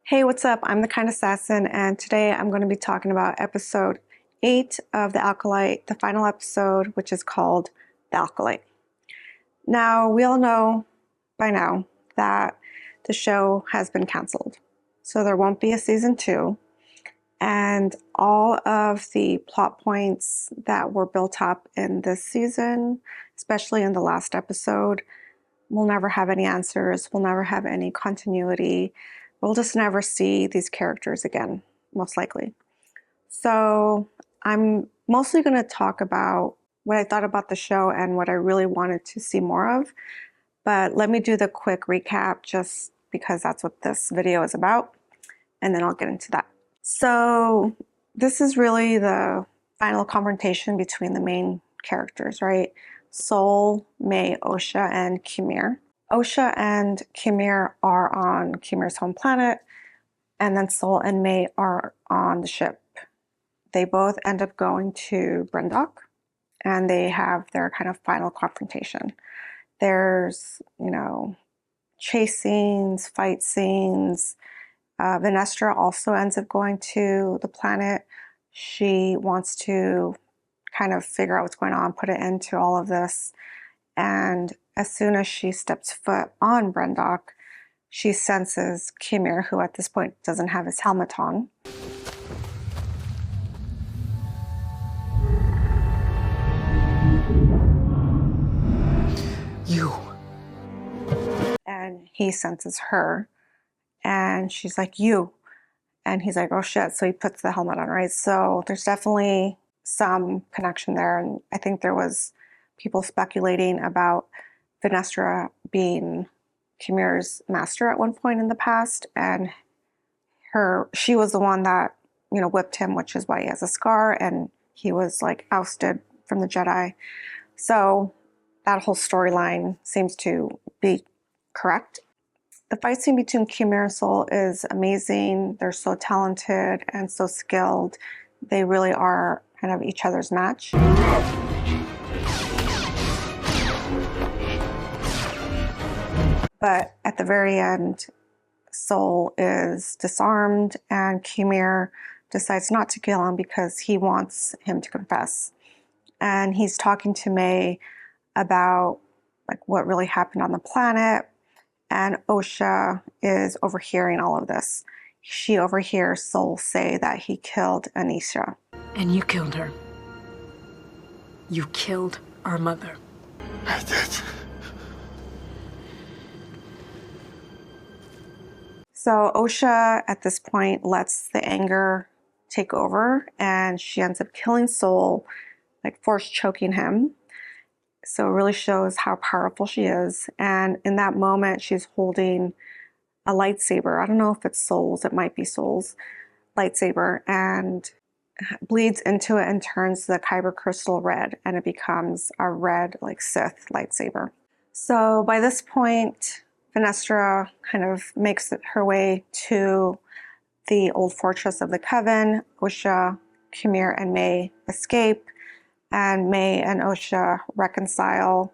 Hey, what's up? I'm the Kind Assassin, and today I'm going to be talking about episode 8 of The Acolyte, the final episode, which is called The Acolyte. Now, we all know by now that the show has been canceled, so there won't be a season 2, and all of the plot points that were built up in this season, especially in the last episode, we'll never have any answers, we'll never have any continuity. We'll just never see these characters again, most likely. So I'm mostly going to talk about what I thought about the show and what I really wanted to see more of. But let me do the quick recap just because that's what this video is about. And then I'll get into that. So this is really the final confrontation between the main characters, right? Sol, May, Osha, and Kimir. Osha and Kimir are on Kimir's home planet, and then Sol and May are on the ship. They both end up going to Brendok, and they have their kind of final confrontation. There's, chase scenes, fight scenes. Venestra also ends up going to the planet. She wants to kind of figure out what's going on, put an end to all of this. And as soon as she steps foot on Brendok, she senses Kimir, who at this point doesn't have his helmet on. You. And he senses her. And she's like, you. And he's like, oh shit. So he puts the helmet on, right? So there's definitely some connection there. And I think there was people speculating about Venestra being Kimir's master at one point in the past, and she was the one that whipped him, which is why he has a scar, and he was like ousted from the Jedi. So that whole storyline seems to be correct. The fight scene between Kimir and Sol is amazing. They're so talented and so skilled. They really are kind of each other's match. But at the very end, Sol is disarmed and Kimir decides not to kill him because he wants him to confess. And he's talking to May about what really happened on the planet. And Osha is overhearing all of this. She overhears Sol say that he killed Anisha. And you killed her. You killed our mother. I did. So Osha, at this point, lets the anger take over, and she ends up killing Sol, force choking him. So it really shows how powerful she is. And in that moment, she's holding a lightsaber. I don't know if it's Sol's, it might be Sol's lightsaber, and bleeds into it and turns the kyber crystal red, and it becomes a red, Sith lightsaber. So by this point, Venestra kind of makes her way to the old fortress of the Coven. Osha, Kimir, and May escape, and May and Osha reconcile,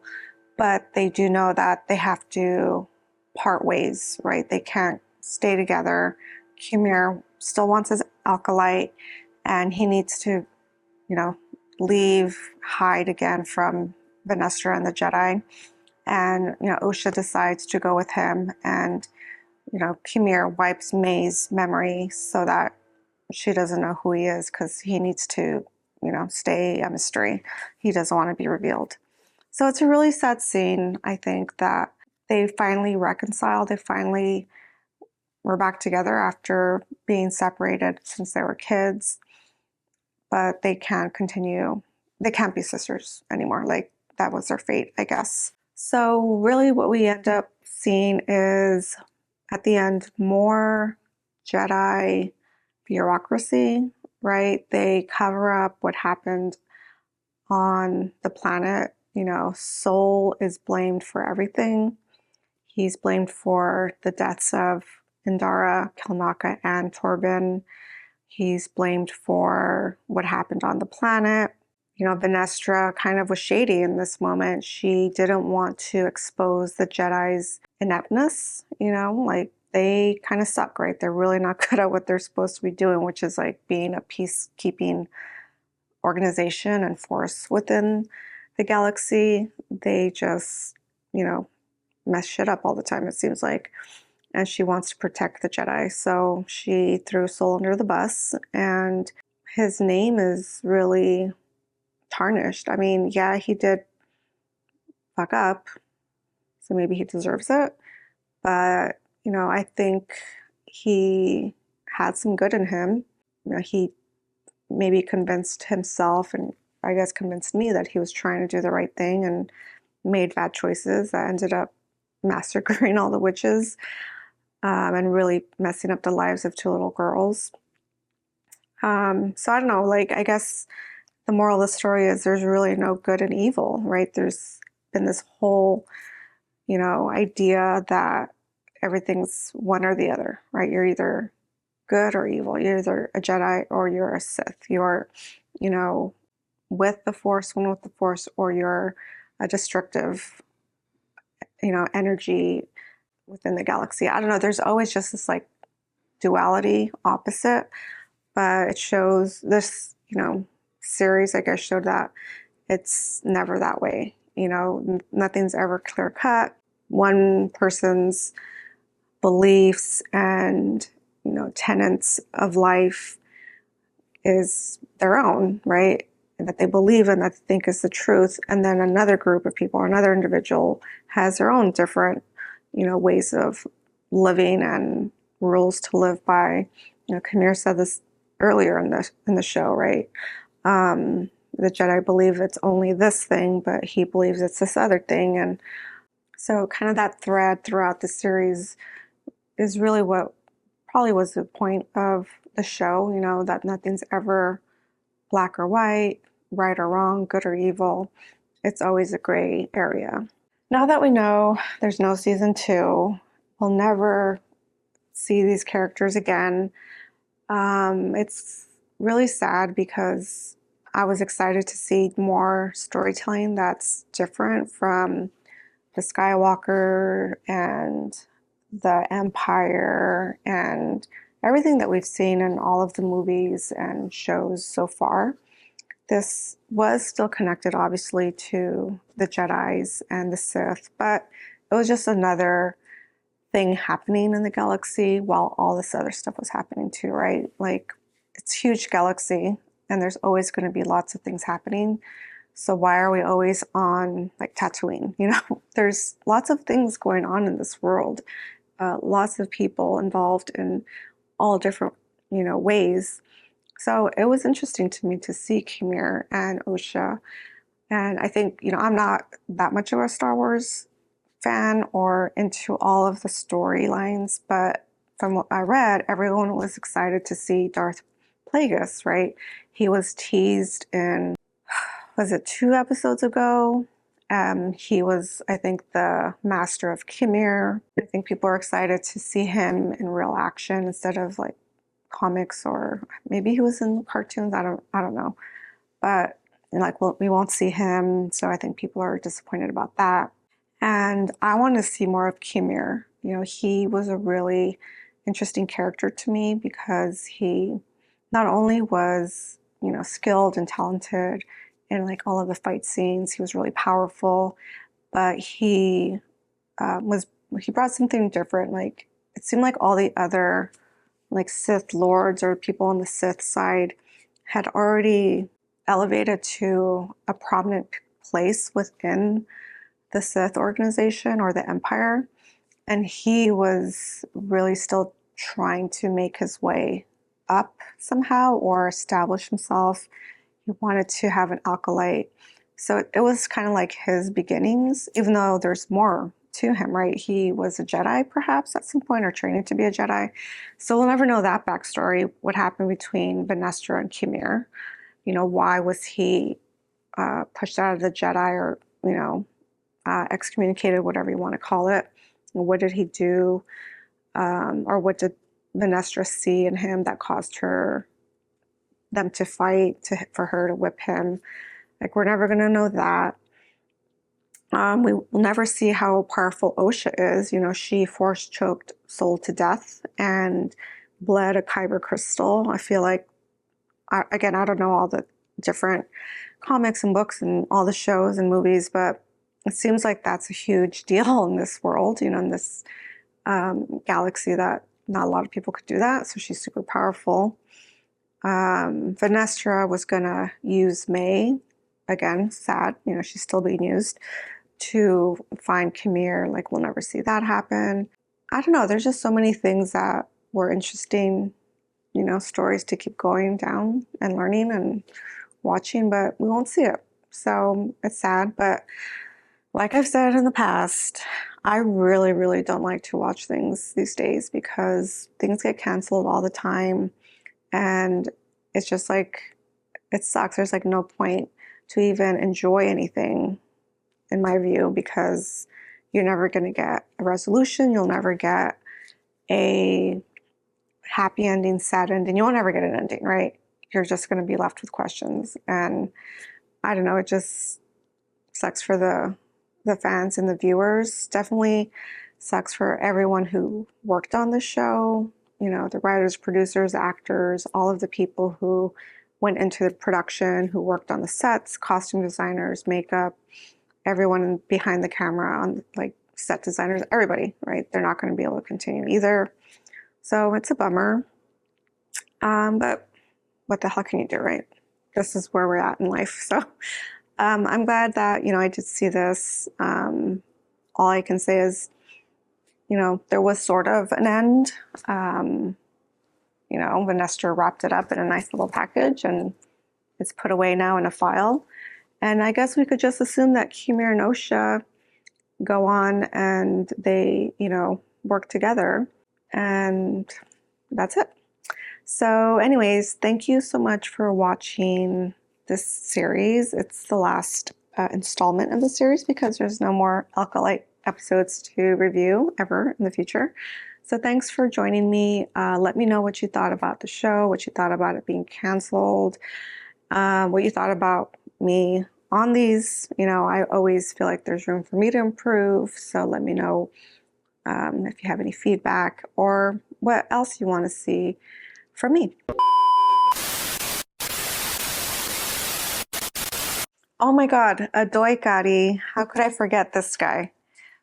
but they do know that they have to part ways, right? They can't stay together. Kimir still wants his acolyte, and he needs to, leave, hide again from Venestra and the Jedi. And, Osha decides to go with him, and, Kimir wipes May's memory so that she doesn't know who he is, because he needs to, stay a mystery. He doesn't want to be revealed. So it's a really sad scene. I think that they finally reconciled. They finally were back together after being separated since they were kids. But they can't continue. They can't be sisters anymore. That was their fate, I guess. So really what we end up seeing is, at the end, more Jedi bureaucracy, right? They cover up what happened on the planet. Sol is blamed for everything. He's blamed for the deaths of Indara, Kelnaka, and Torben. He's blamed for what happened on the planet. Venestra kind of was shady in this moment. She didn't want to expose the Jedi's ineptness, they kind of suck, right? They're really not good at what they're supposed to be doing, which is like being a peacekeeping organization and force within the galaxy. They just, you know, mess shit up all the time, it seems like. And she wants to protect the Jedi. So she threw Soul under the bus, and his name is really tarnished. I mean, yeah, he did fuck up, so maybe he deserves it. But, you know, I think he had some good in him. You know, he maybe convinced himself and I guess convinced me that he was trying to do the right thing and made bad choices that ended up massacring all the witches, and really messing up the lives of two little girls. So I don't know, like, I guess the moral of the story is there's really no good and evil, right? There's been this whole, you know, idea that everything's one or the other, right? You're either good or evil. You're either a Jedi or you're a Sith. You're, you know, with the Force, one with the Force, or you're a destructive, you know, energy within the galaxy. I don't know. There's always just this like duality, opposite, but it shows this, you know, series, I guess, showed that it's never that way. You know, nothing's ever clear cut. One person's beliefs and, you know, tenets of life is their own, right? And that they believe in, that they think is the truth. And then another group of people or another individual has their own different, you know, ways of living and rules to live by. You know, Kamir said this earlier in the show, right? The Jedi believe it's only this thing, but he believes it's this other thing. And so kind of that thread throughout the series is really what probably was the point of the show, you know, that nothing's ever black or white, right or wrong, good or evil. It's always a gray area. Now that we know there's no season 2, we'll never see these characters again. It's really sad because I was excited to see more storytelling that's different from the Skywalker and the Empire and everything that we've seen in all of the movies and shows so far. This was still connected, obviously, to the Jedis and the Sith, but it was just another thing happening in the galaxy while all this other stuff was happening too, right? Like, it's a huge galaxy and there's always going to be lots of things happening. So why are we always on like Tatooine? You know, there's lots of things going on in this world, lots of people involved in all different, you know, ways. So it was interesting to me to see Kamir and Osha. And I think, you know, I'm not that much of a Star Wars fan or into all of the storylines, but from what I read, everyone was excited to see Darth Plagueis, right? He was teased in, was it 2 episodes ago? He was, I think, the master of Kamir. I think people are excited to see him in real action instead of like comics, or maybe he was in cartoons. I don't know. But like, well, we won't see him, so I think people are disappointed about that. And I want to see more of Kamir. You know, he was a really interesting character to me because he not only was, you know, skilled and talented in like all of the fight scenes, he was really powerful, but he brought something different. Like, it seemed like all the other like Sith lords or people on the Sith side had already elevated to a prominent place within the Sith organization or the Empire. And he was really still trying to make his way up somehow or establish himself. He wanted to have an acolyte. So it was kind of like his beginnings, even though there's more to him, right? He was a Jedi perhaps at some point, or training to be a Jedi. So we'll never know that backstory, what happened between Venestra and Kamir. You know, why was he pushed out of the Jedi, or, you know, excommunicated, whatever you want to call it. What did he do? Or what did Venestra see in him that caused them to fight, for her to whip him? Like, we're never going to know that. We will never see how powerful Osha is. You know, she force choked Soul to death and bled a kyber crystal. I feel like, again, I don't know all the different comics and books and all the shows and movies, but it seems like that's a huge deal in this world, you know, in this galaxy, that not a lot of people could do that. So she's super powerful. Vanestra was gonna use May, again, sad, you know, she's still being used to find Khmer. Like, we'll never see that happen. I don't know, there's just so many things that were interesting, you know, stories to keep going down and learning and watching, but we won't see it. So it's sad, but like I've said in the past, I really, really don't like to watch things these days because things get canceled all the time. And it's just like, it sucks. There's like no point to even enjoy anything, in my view, because you're never going to get a resolution. You'll never get a happy ending, sad ending. You won't ever get an ending, right? You're just going to be left with questions. And I don't know, it just sucks for the fans and the viewers. Definitely sucks for everyone who worked on the show. You know, the writers, producers, actors, all of the people who went into the production, who worked on the sets, costume designers, makeup, everyone behind the camera, on like set designers, everybody, right? They're not going to be able to continue either. So it's a bummer. But what the hell can you do, right? This is where we're at in life. So I'm glad that, you know, I did see this. All I can say is, you know, there was sort of an end. You know, Vanestra wrapped it up in a nice little package and it's put away now in a file. And I guess we could just assume that Khmer and Osha go on and they, you know, work together. And that's it. So anyways, thank you so much for watching this series. It's the last installment of the series because there's no more Acolyte episodes to review ever in the future. So thanks for joining me. Let me know what you thought about the show, what you thought about it being canceled, what you thought about me on these. You know, I always feel like there's room for me to improve. So let me know if you have any feedback or what else you want to see from me. Oh my God, Adoy Gadi. How could I forget this guy?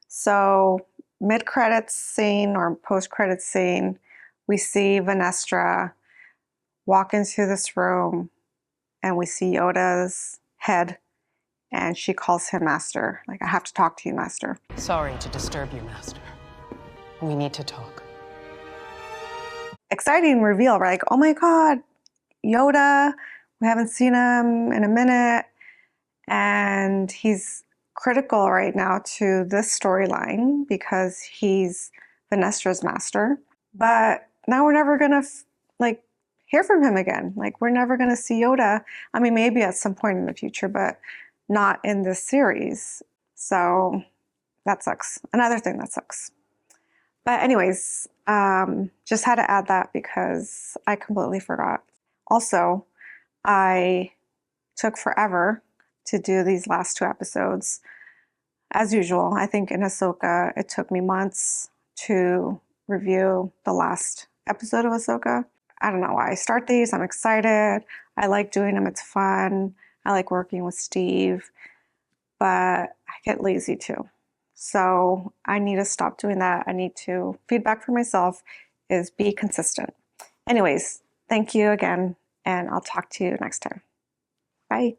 So mid-credits scene or post-credits scene, we see Vanestra walk into this room and we see Yoda's head and she calls him Master. Like, I have to talk to you, Master. Sorry to disturb you, Master. We need to talk. Exciting reveal, right? Like, oh my God, Yoda, we haven't seen him in a minute. And he's critical right now to this storyline because he's Vanestra's master. But now we're never gonna like hear from him again. Like, we're never gonna see Yoda. I mean, maybe at some point in the future, but not in this series. So that sucks. Another thing that sucks. But anyways, just had to add that because I completely forgot. Also, I took forever to do these last two episodes. As usual, I think in Ahsoka, it took me months to review the last episode of Ahsoka. I don't know why I start these. I'm excited. I like doing them. It's fun. I like working with Steve, but I get lazy too. So I need to stop doing that. I need to, feedback for myself is be consistent. Anyways, thank you again, and I'll talk to you next time. Bye.